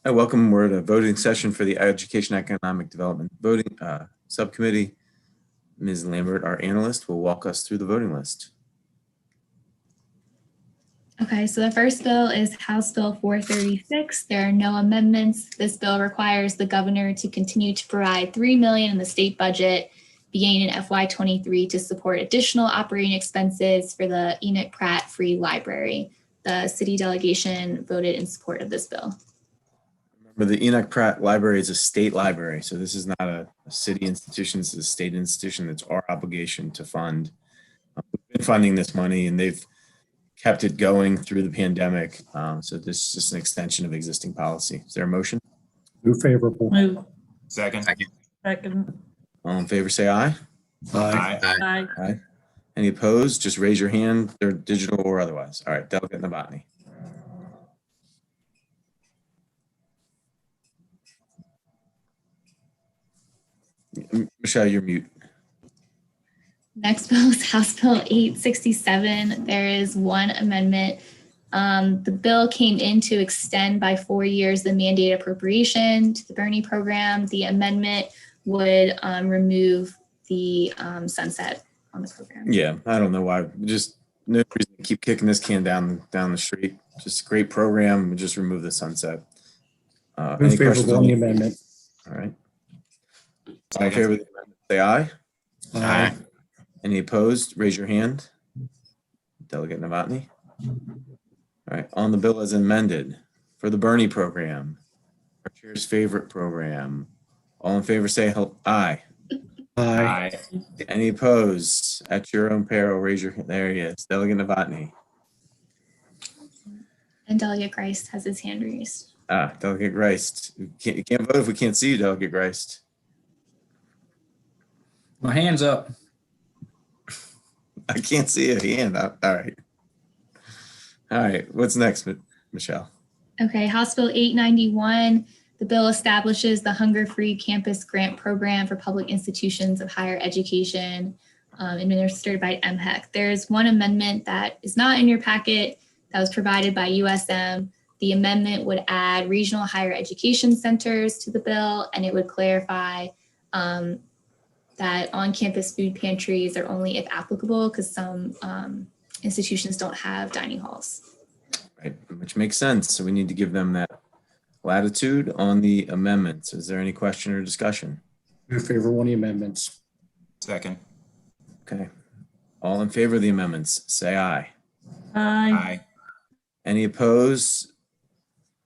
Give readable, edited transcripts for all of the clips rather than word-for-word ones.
Hi, welcome. We're at a voting session for the Education Economic Development Voting Subcommittee. Ms. Lambert, our analyst, will walk us through the voting list. Okay, so the first bill is House Bill 436. There are no amendments. This bill requires the governor to continue to provide $3 million in the state budget beginning in FY23 to support additional operating expenses for the Enoch Pratt Free Library. The city delegation voted in support of this bill. Remember, the Enoch Pratt Library is a state library, so this is not a city institution, it's a state institution. It's our obligation to fund. We've been funding this money and they've kept it going through the pandemic. So this is just an extension of existing policy. Is there a motion? Move favorable. Move. Second. Second. All in favor, say aye. Aye. Aye. Aye. Any opposed? Just raise your hand. They're digital or otherwise. All right, Delegate Novotny. Michelle, you're mute. Next bill is House Bill 867. There is one amendment. The bill came in to extend by 4 years the mandated appropriation to the Bernie program. The amendment would remove the sunset on the program. Yeah, I don't know why. Just no reason to keep kicking this can down the street. Just a great program. Just remove the sunset. Move favorable on the amendment. All right. All in favor of the amendment, say aye. Aye. Any opposed? Raise your hand. Delegate Novotny. All right, on the bill as amended for the Bernie program, our chair's favorite program. All in favor, say aye. Aye. Any opposed? At your own peril, raise your hand. There he is, Delegate Novotny. And Delegate Grice has his hand raised. Delegate Grice. You can't vote if we can't see you, Delegate Grice. My hand's up. I can't see a hand. All right. All right, what's next, Michelle? Okay, House Bill 891. The bill establishes the Hunger-Free Campus Grant Program for public institutions of higher education administered by MHEC. There's one amendment that is not in your packet that was provided by USM. The amendment would add regional higher education centers to the bill, and it would clarify that on-campus food pantries are only if applicable because some institutions don't have dining halls. Right, which makes sense. So we need to give them that latitude on the amendments. Is there any question or discussion? Move favorable on the amendments. Second. Okay. All in favor of the amendments, say aye. Aye. Any opposed?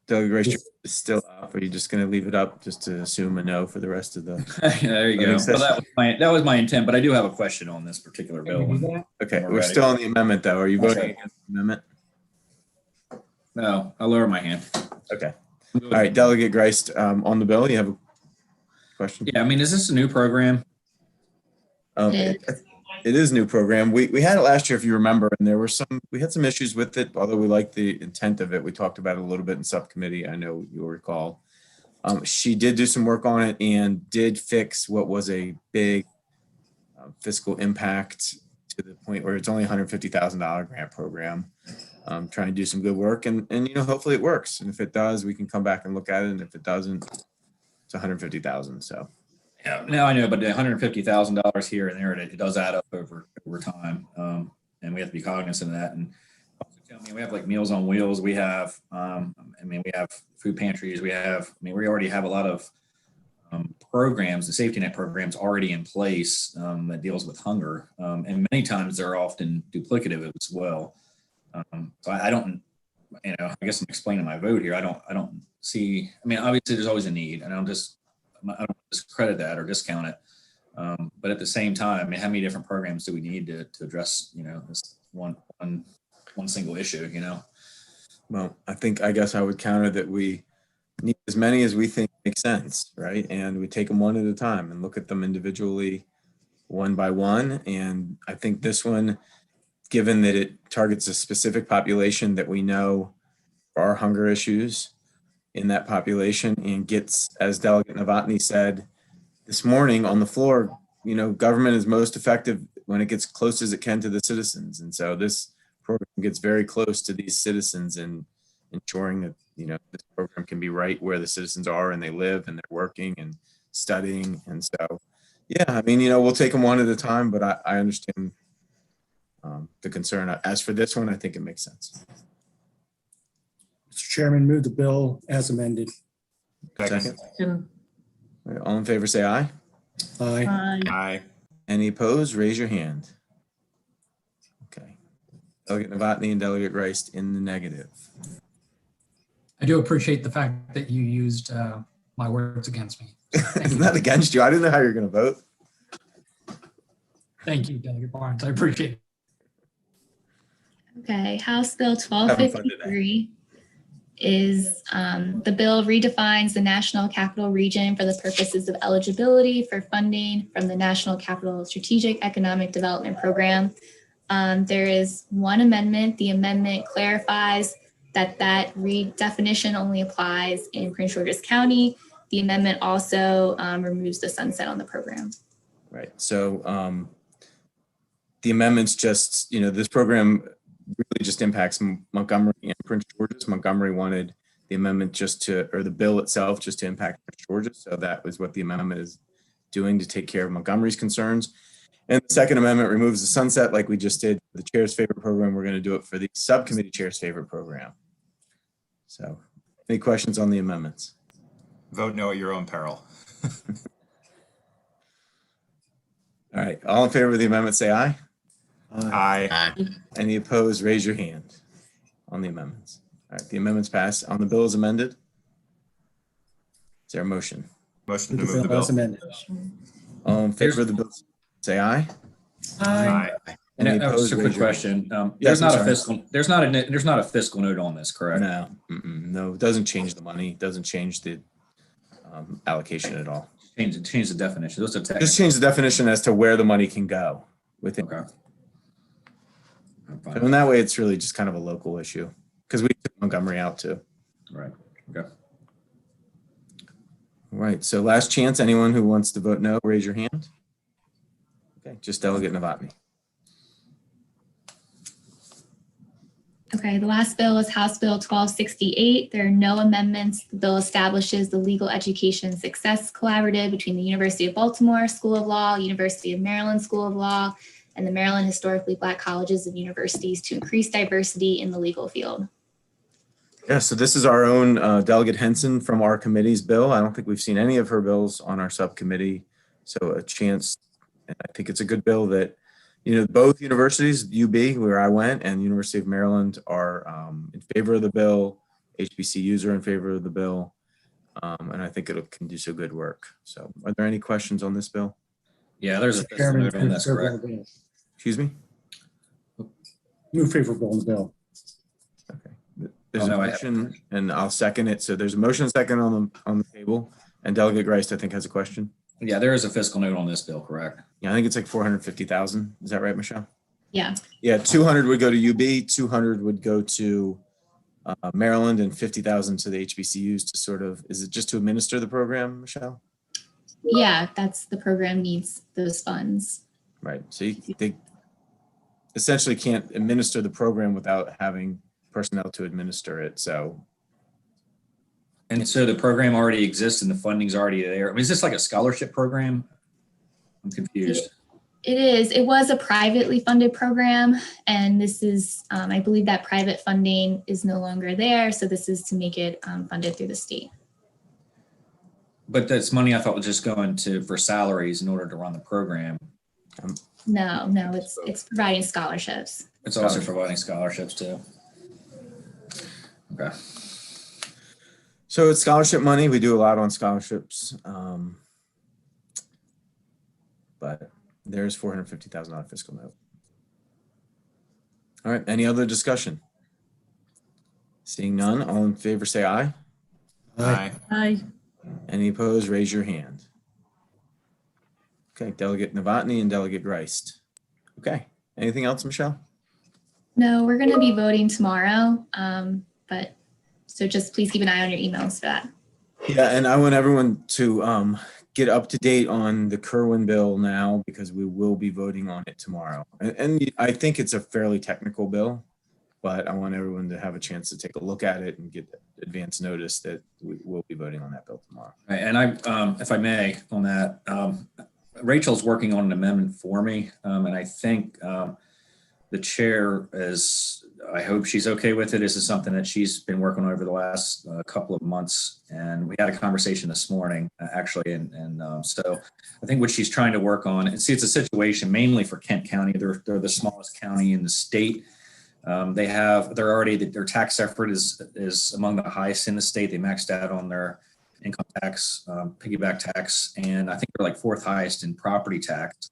Delegate Grice is still up. Are you just going to leave it up just to assume a no for the rest of the? There you go. Well, that was my intent, but I do have a question on this particular bill. Okay, we're still on the amendment though. Are you voting against the amendment? No, I'll lower my hand. Okay. All right, Delegate Grice, on the bill, you have a question? Yeah, I mean, is this a new program? It is a new program. We had it last year, if you remember, and we had some issues with it, although we liked the intent of it. We talked about it a little bit in subcommittee. I know you'll recall. She did do some work on it and did fix what was a big fiscal impact to the point where it's only $150,000 grant program. Trying to do some good work and hopefully it works. And if it does, we can come back and look at it. And if it doesn't, it's 150,000. So. Yeah, now I know, but the $150,000 here and there, it does add up over time. And we have to be cognizant of that. And we have like Meals on Wheels. We have, we have food pantries. We already have a lot of programs, the safety net programs already in place that deals with hunger. And many times they're often duplicative as well. So I don't, I guess I'm explaining my vote here. I don't see, obviously there's always a need and I don't discredit that or discount it. But at the same time, how many different programs do we need to address, this one single issue, Well, I guess I would counter that we need as many as we think makes sense, right? And we take them one at a time and look at them individually, one by one. And I think this one, given that it targets a specific population that we know are hunger issues in that population and gets, as Delegate Novotny said this morning on the floor, government is most effective when it gets close as it can to the citizens. And so this program gets very close to these citizens and ensuring that this program can be right where the citizens are and they live and they're working and studying. And so, yeah, I mean, we'll take them one at a time, but I understand the concern. As for this one, I think it makes sense. Mr. Chairman, move the bill as amended. Second. Second. All right, all in favor, say aye. Aye. Aye. Aye. Any opposed, raise your hand. Okay. Delegate Novotny and Delegate Rice in the negative. I do appreciate the fact that you used my words against me. Isn't that against you? I didn't know how you're going to vote. Thank you, Delegate Barnes. I appreciate it. Okay, House Bill Having fun today. 1253 is the bill redefines the National Capital Region for the purposes of eligibility for funding from the National Capital Strategic Economic Development Program. There is one amendment. The amendment clarifies that redefinition only applies in Prince George's County. The amendment also removes the sunset on the program. Right. So the amendments just, this program really just impacts Montgomery and Prince George's. Montgomery wanted the amendment or the bill itself just to impact Prince George's. So that was what the amendment is doing, to take care of Montgomery's concerns. And the second amendment removes the sunset like we just did for the chair's favorite program. We're going to do it for the subcommittee chair's favorite program. So any questions on the amendments? Vote no at your own peril. All right. All in favor of the amendment, say aye. Aye. Any opposed, raise your hand on the amendments. All right. The amendments pass. On the bill as amended. Is there a motion? Motion to Move move the the bill as bill. amended. All in favor of the bill, say aye. Aye. And Any just opposed, a quick raise your hand. question. Yes, There's I'm not a sorry. fiscal, there's not a fiscal note on this, correct? No, no, it doesn't change the money. It doesn't change the allocation at all. Change the definition. Those are Just technical. change the definition as to where the money can go within. Okay. I'm fine. So in that way, it's really just kind of a local issue because we took Montgomery out too. Right. Okay. All right. So last chance, anyone who wants to vote no, raise your hand. Okay, just Delegate Novotny. Okay, the last bill is House Bill 1268. There are no amendments. The bill establishes the Legal Education Success Collaborative between the University of Baltimore School of Law, University of Maryland School of Law, and the Maryland Historically Black Colleges and Universities to increase diversity in the legal field. Yeah, so this is our own Delegate Henson from our committee's bill. I don't think we've seen any of her bills on our subcommittee. So a chance, and I think it's a good bill that, both universities, UB, where I went, and University of Maryland are in favor of the bill. HBCUs are in favor of the bill. And I think it can do some good work. So are there any questions on this bill? Yeah, there's a Mr. fiscal Chairman, note on move this, favorable correct? on the bill. Excuse me? Move favorable on the bill. Okay. There's Oh, no, a I have- motion and I'll second it. So there's a motion and second on the table. And Delegate Grice, I think, has a question. Yeah, there is a fiscal note on this bill, correct? Yeah, I think it's like 450,000. Is that right, Michelle? Yeah, Yeah, 200 would go to UB, 200 would go to Maryland, and 50,000 to the HBCUs to sort of, is it just to administer the program, Michelle? yeah, the program needs those funds. Right. So they essentially can't administer the program without having personnel to administer it. So And so the program already exists and the funding's already there. I mean, is this like a scholarship program? I'm confused. It is. It was a privately funded program, and this is, I believe that private funding is no longer there. So this is to make it funded through the state. But that's money I thought was just going for salaries in order to run the program. No, it's providing scholarships. It's also providing scholarships too. Okay. So it's scholarship money. We do a lot on scholarships. But there's $450,000 fiscal note. All right. Any other discussion? Seeing none, all in favor say aye. Aye. Any opposed, raise your hand. Okay, Delegate Novotny and Delegate Reist. Okay, anything else, Michelle? No, we're going to be voting tomorrow. But so just please keep an eye on your emails for that. Yeah, and I want everyone to get up to date on the Kerwin bill now because we will be voting on it tomorrow. And I think it's a fairly technical bill. but I want everyone to have a chance to take a look at it and get advance notice that we will be voting on that bill tomorrow. Right, and if I may, on that, Rachel's working on an amendment for me, and I think the chair is, I hope she's okay with it. This is something that she's been working on over the last couple of months, and we had a conversation this morning, actually, and so I think what she's trying to work on, and see, it's a situation mainly for Kent County. They're the smallest county in the state. Their tax effort is among the highest in the state. They maxed out on their income tax, piggyback tax, and I think they're like fourth highest in property tax.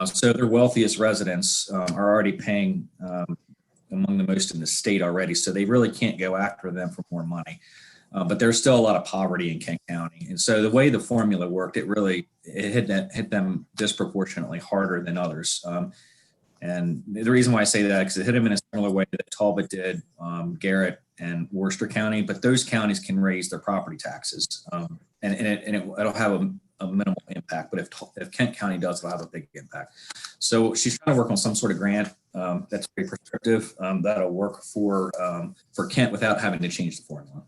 So their wealthiest residents are already paying among the most in the state already. So they really can't go after them for more money. But there's still a lot of poverty in Kent County. And so the way the formula worked, it hit them disproportionately harder than others. And the reason why I say that is because it hit them in a similar way that Talbot did, Garrett and Worcester County, but those counties can raise their property taxes, and it'll have a minimal impact. But if Kent County does, it'll have a big impact. So she's trying to work on some sort of grant that's very prescriptive, that'll work for Kent without having to change the formula.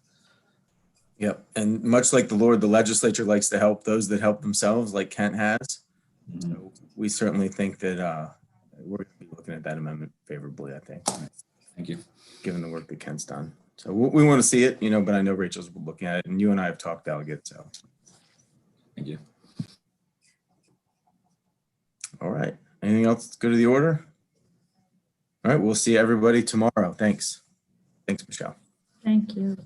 Yep. And much like the legislature likes to help those that help themselves, like Kent has. Mm-hmm. So we certainly think that we're going to be looking at that amendment favorably, I think. Thank you. Given the work that Kent's done. So we want to see it, but I know Rachel's looking at it, and you and I have talked delegate, so. Thank you. All right. Anything else go to the order? All right. We'll see everybody tomorrow. Thanks. Thanks, Michelle. Thank you.